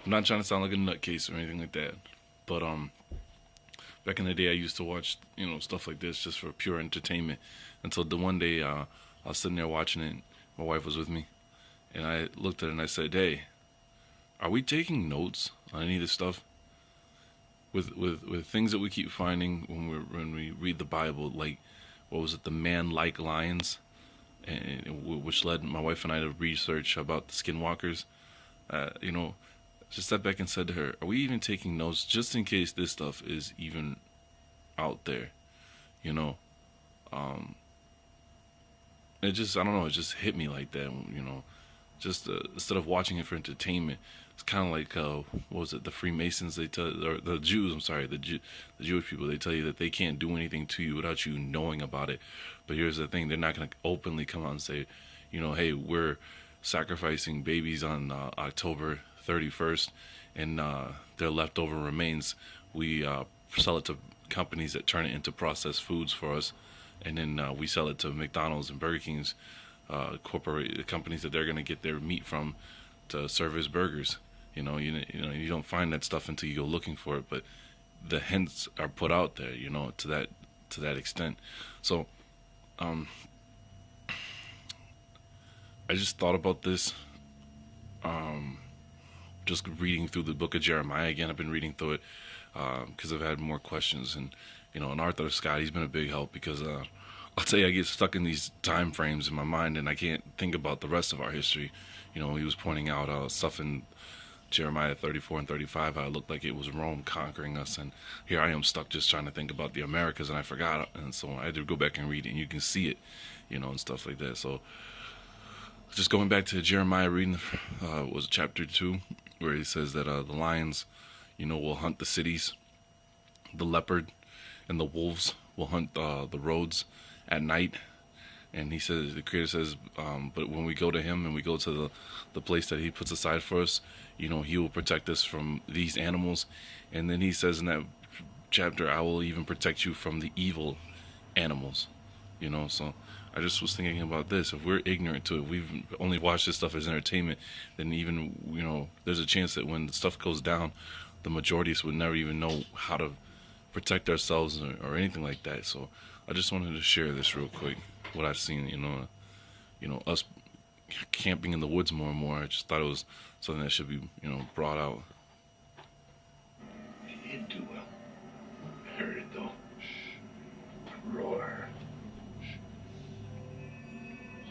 I'm not trying to sound like a nutcase or anything like that, but back in the day, I used to watch stuff like this just for pure entertainment. Until the one day, I was sitting there watching it. My wife was with me, and I looked at it and I said, "Hey, are we taking notes on any of this stuff? With things that we keep finding when we read the Bible, like what was it, the man-like lions, and which led my wife and I to research about the skinwalkers. You know, just stepped back and said to her, "Are we even taking notes just in case this stuff is even out there?" You know, um, it just I don't know, it just hit me like that. Just instead of watching it for entertainment, it's kind of like what was it? The Freemasons, they tell, or the Jews. I'm sorry, the Jewish people. They tell you that they can't do anything to you without you knowing about it. But here's the thing: they're not going to openly come out and say, hey, we're sacrificing babies on October 31st, and their leftover remains we sell it to companies that turn it into processed foods for us, and then we sell it to McDonald's and Burger King's corporate companies that they're going to get their meat from to serve as burgers. You don't find that stuff until you go looking for it, but the hints are put out there, to that extent. So, um, I just thought about this, um, just reading through the book of Jeremiah again. I've been reading through it because I've had more questions, and Arthur Scott, he's been a big help because I'll tell you, I get stuck in these time frames in my mind, and I can't think about the rest of our history. He was pointing out stuff in Jeremiah 34 and 35, how it looked like it was Rome conquering us, and here I am stuck just trying to think about the Americas, and I forgot, and so I had to go back and read it, and you can see it, and stuff like that. So just going back to Jeremiah, reading was chapter 2, where he says that the lions, will hunt the cities, the leopard and the wolves will hunt the roads at night. And he says, the creator says, but when we go to him and we go to the place that he puts aside for us, he will protect us from these animals. And then he says in that chapter, I will even protect you from the evil animals. So I just was thinking about this. If we're ignorant to it, we've only watched this stuff as entertainment, then even, there's a chance that when stuff goes down, the majority of us would never even know how to protect ourselves or anything like that. So I just wanted to share this real quick, what I've seen, us camping in the woods more and more. I just thought it was something that should be, brought out. You didn't do well. I heard it though. Shh. Roar. Shh.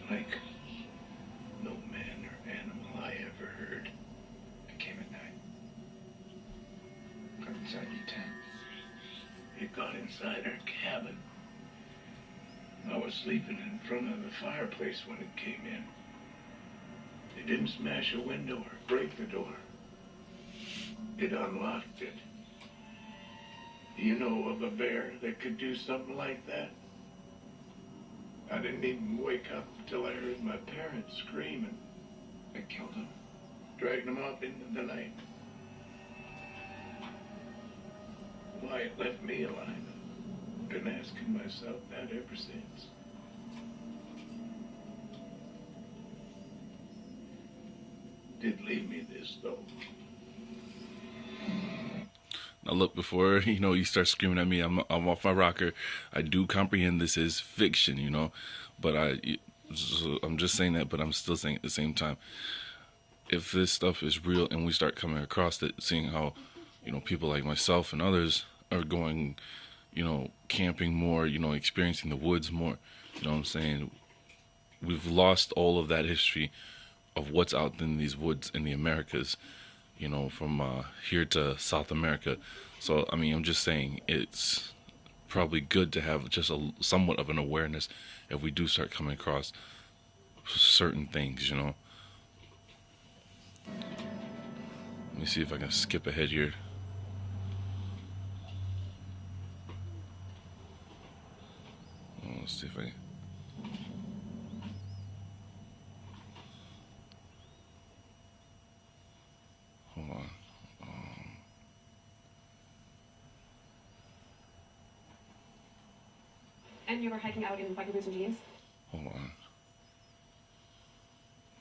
It's like no man or animal I ever heard. It came at night. Got inside your tent. It got inside our cabin. I was sleeping in front of the fireplace when it came in. It didn't smash a window or break the door. It unlocked it. You know of a bear that could do something like that? I didn't even wake up till I heard my parents screaming. I killed them, dragged them off into the night. Why it left me alive? Been asking myself that ever since. Did leave me this though. Now look, before you start screaming at me, I'm off my rocker. I do comprehend this is fiction, but I'm just saying that, but I'm still saying at the same time, if this stuff is real and we start coming across it, seeing how people like myself and others are going, camping more, experiencing the woods more, what I'm saying, we've lost all of that history of what's out in these woods in the Americas, from here to South America. So, I mean, I'm just saying it's probably good to have just somewhat of an awareness if we do start coming across certain things. Let me see if I can skip ahead here. Let's see if I. Hold on. And you were hiking out in biker boots and jeans? Hold on.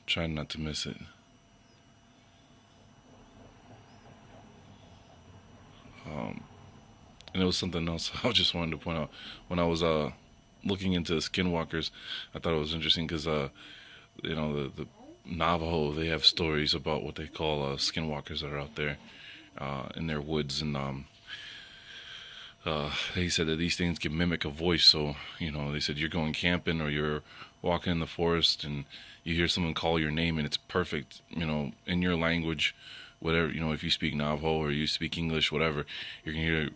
Trying not to miss it. And it was something else I just wanted to point out. When I was looking into skinwalkers, I thought it was interesting because the Navajo, they have stories about what they call skinwalkers that are out there in their woods, and they said that these things can mimic a voice. So they said you're going camping or you're walking in the forest and you hear someone call your name and it's perfect, in your language, whatever, if you speak Navajo or you speak English, whatever, you're gonna hear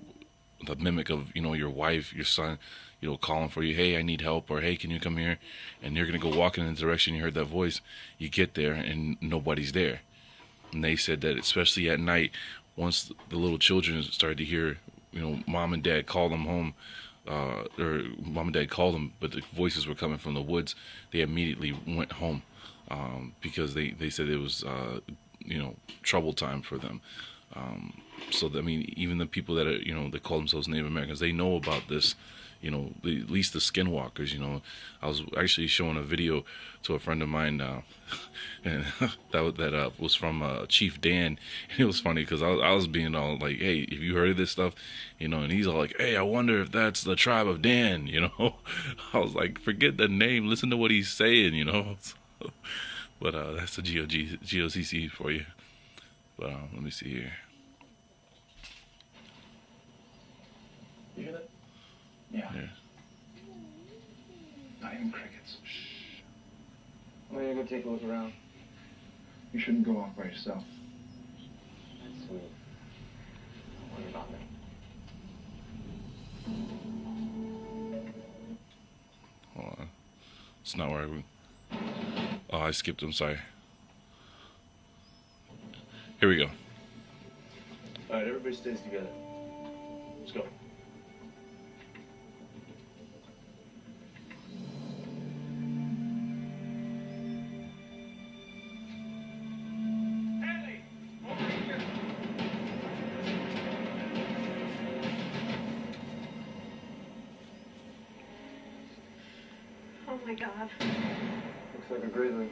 the mimic of your wife, your son, calling for you, hey, I need help, or hey, can you come here? And you're gonna go walking in the direction you heard that voice. You get there and nobody's there. And they said that especially at night, once the little children started to hear, mom and dad call them home, or mom and dad called them, but the voices were coming from the woods, they immediately went home, because they said it was trouble time for them. So I mean, even the people that are, they call themselves Native Americans, they know about this. At least the skinwalkers. I was actually showing a video to a friend of mine, and that was from Chief Dan, and it was funny because I was being all like, "Hey, have you heard of this stuff?" And he's all like, "Hey, I wonder if that's the tribe of Dan." I was like, "Forget the name, listen to what he's saying." But that's the GOCC for you. But let me see here. You hear that? Yeah. Not even crickets. Shh. I'm gonna go take a look around. You shouldn't go off by yourself. That's sweet. Don't worry about me. Hold on. It's not where I went. Oh, I skipped. I'm sorry. Here we go. All right, everybody stays together. Let's go. Oh my God. Looks like a grizzly.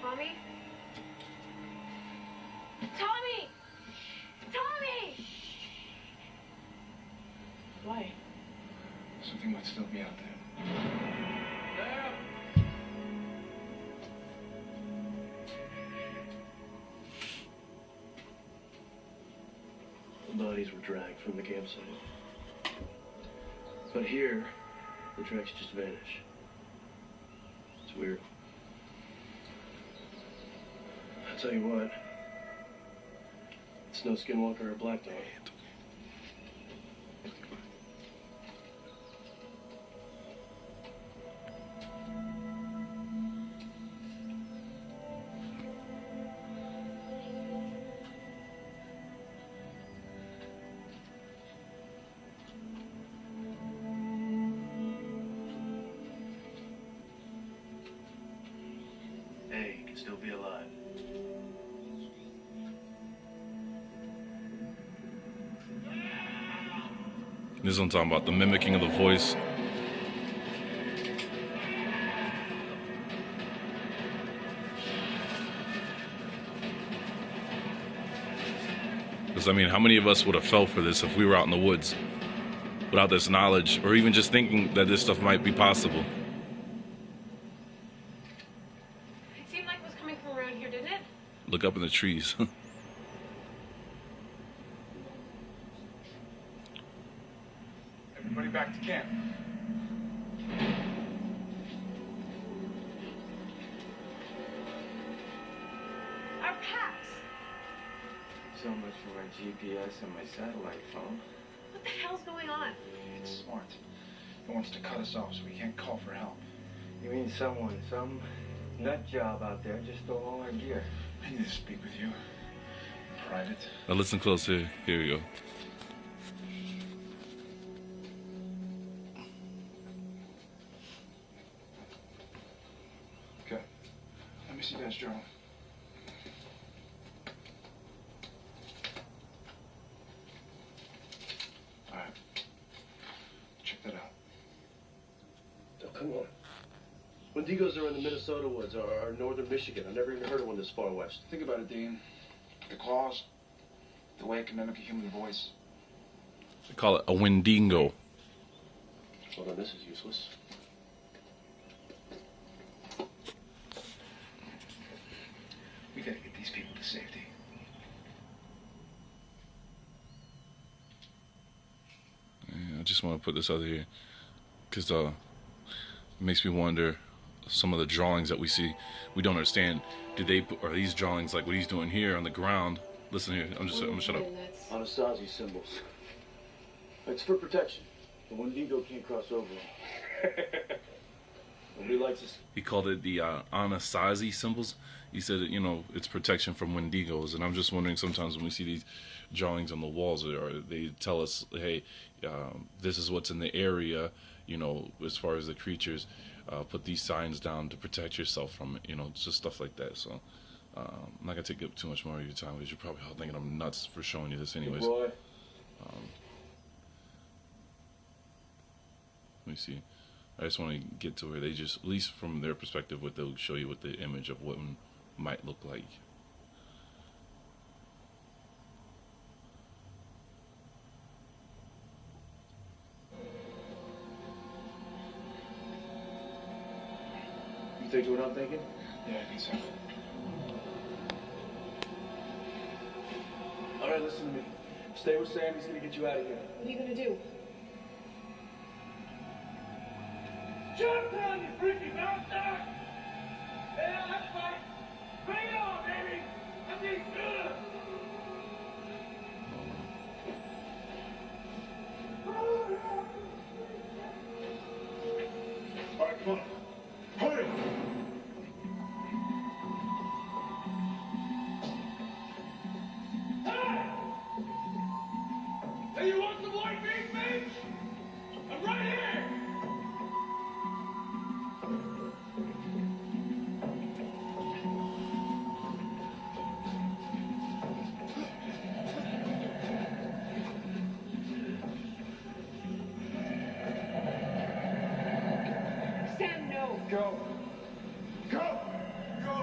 Tommy? Tommy! Tommy! Why? Something might still be out there. The bodies were dragged from the campsite. But here, the tracks just vanish. It's weird. I'll tell you what. It's no skinwalker or black dog. Hey, you can still be alive. This is what I'm talking about, the mimicking of the voice. Because, I mean, how many of us would have fell for this if we were out in the woods without this knowledge, or even just thinking that this stuff might be possible? It seemed like it was coming from around here, didn't it? Look up in the trees. Everybody back to camp. Our packs! So much for my GPS and my satellite phone. What the hell's going on? It's smart. It wants to cut us off so we can't call for help. You mean some nut job out there just stole all our gear? I need to speak with you. Private. Now listen close here. Here we go. Okay. Let me see Dad's journal. Wendigos are in the Minnesota woods or northern Michigan. I've never even heard of one this far west. Think about it, Dean. The claws, the way it can mimic a human voice. They call it a Wendigo. Well, then this is useless. We gotta get these people to safety. Yeah, I just want to put this out here because it makes me wonder some of the drawings that we see. We don't understand. Are these drawings like what he's doing here on the ground? Listen here. I'm gonna shut up. Anasazi symbols. It's for protection. The Wendigo can't cross over. Nobody likes us. He called it the Anasazi symbols. He said, it's protection from Wendigos. And I'm just wondering sometimes when we see these drawings on the walls, or they tell us, hey, this is what's in the area, as far as the creatures, put these signs down to protect yourself from it, it's just stuff like that. So I'm not going to take up too much more of your time because you're probably all thinking I'm nuts for showing you this anyways. Hey boy. Let me see. I just want to get to where they just, at least from their perspective, what they'll show you what the image of what one might look like. You think what I'm thinking? Yeah, I think so. All right, listen to me. Stay with Sam. He's gonna get you out of here. What are you gonna do? Jump down, you freaky bastard! Yeah, that's right. Bring it on, baby. That thing's good. All right, come on. Hurry! Hey, you want some white meat, bitch? I'm right here! Sam, no. Go! Go! Go!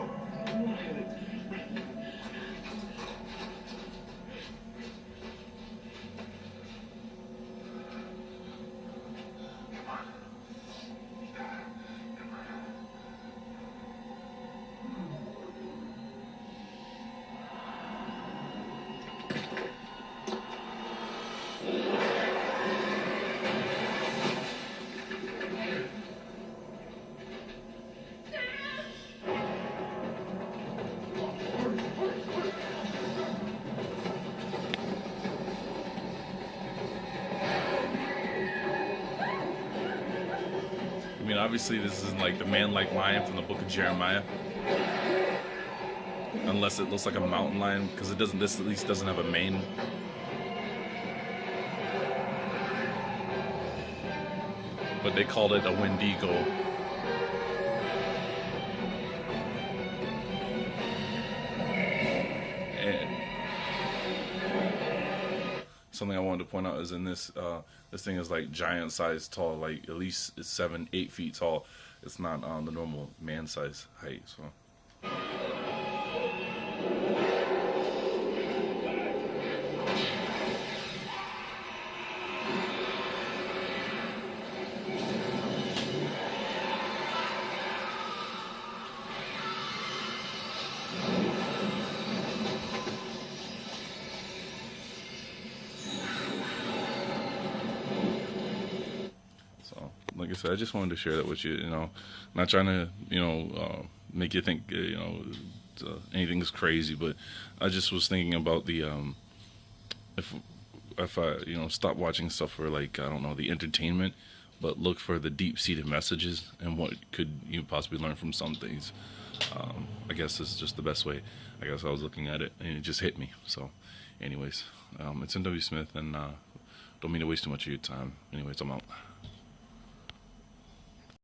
I mean, obviously this isn't like the man-like lion from the book of Jeremiah. Unless it looks like a mountain lion, because it doesn't, this at least doesn't have a mane. But they called it a Wendigo. And something I wanted to point out is in this, this thing is like giant size tall, like at least it's 7-8 feet tall. It's not the normal man size height, so. Like I said, I just wanted to share that with you. Not trying to, make you think, anything's crazy, but I just was thinking about the, if I, stop watching stuff for like, I don't know, the entertainment, but look for the deep-seated messages and what could you possibly learn from some things. I guess it's just the best way. I guess I was looking at it and it just hit me. So, anyways, it's NW Smith, and don't mean to waste too much of your time. Anyways, I'm out.